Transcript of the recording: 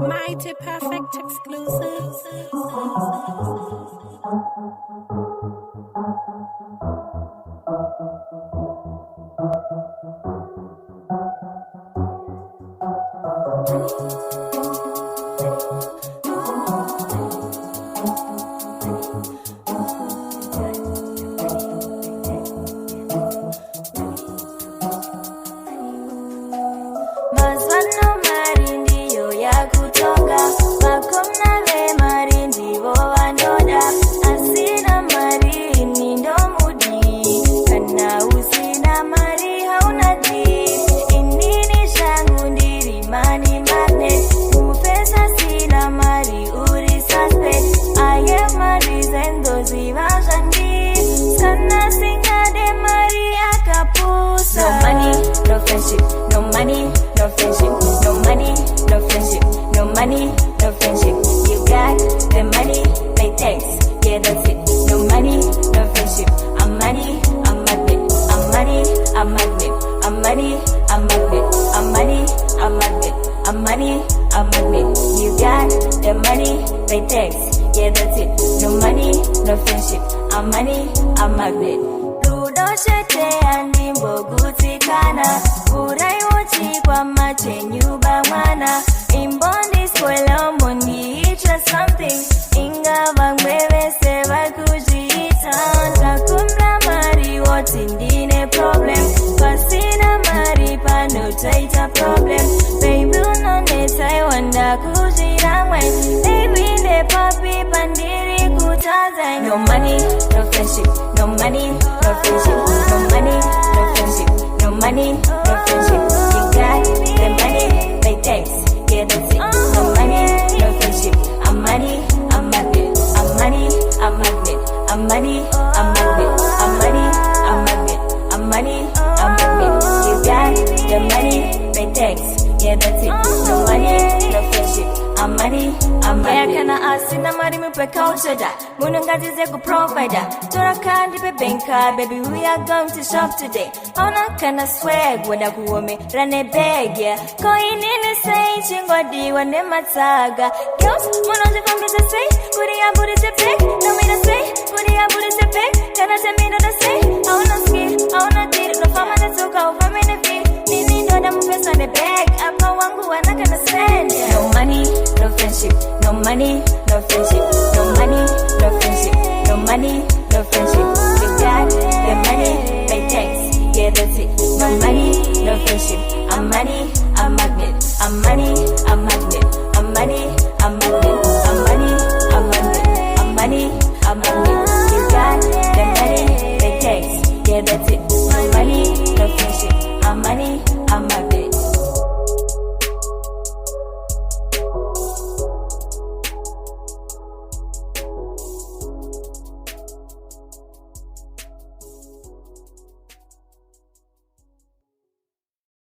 Mighty Perfect exclusives. No money, no friendship. No money, no friendship. No money, no friendship. No money, no friendship. You got the money, pay tax. Yeah, that's it. No money, no friendship. I'm money, I'm magnet. I'm money, I'm magnet. I'm money, I'm magnet. I'm money, I'm magnet. I'm money, I'm magnet. You got the money, pay tax. Yeah, that's it. No money, no friendship. I'm money, I'm magnet. Rudoshete andimbo gutikana Urai wochi kwa mache nyuba mwana Imbondi spoilo mundi itra something Inga bangwewe seva kujita Takumra mari woti ndine problem Pasina mari pano taita problem Baby unoneta wanda kujirangwe Baby ne papi pandiri kutazai No money, no friendship. No money, no friendship. No money, no friendship. No money, no friendship. You got the money, pay tax. Yeah, that's it. No money, no friendship. I'm money, I'm magnet. I'm money, I'm magnet. I'm money, I'm magnet. I'm money, I'm magnet. I'm money, I'm magnet. You got the money, pay tax. Yeah, that's it. No money, no friendship. I'm money, I'm magnet. Kana asina mari mupe culture da. Munungazi zeku provider. Tora kandi pe benka, baby we are going to shop today. Ona kana swag wada kuome rane bag yeah. Koi nini say chingwa diwa ne matsaga. Girls munoje fambiza say kuri ya buri se big. No me na say kuri ya buri se big. Kana se me no da say. I wanna ski, I wanna did no fama na tuka o fama na fi. Nini ndo da mupesa ne bag. Apa wangu wana kana send yeah. No money, no friendship. No money, no friendship. No money, no friendship. No money, no friendship. You got the money, pay tax. Yeah, that's it.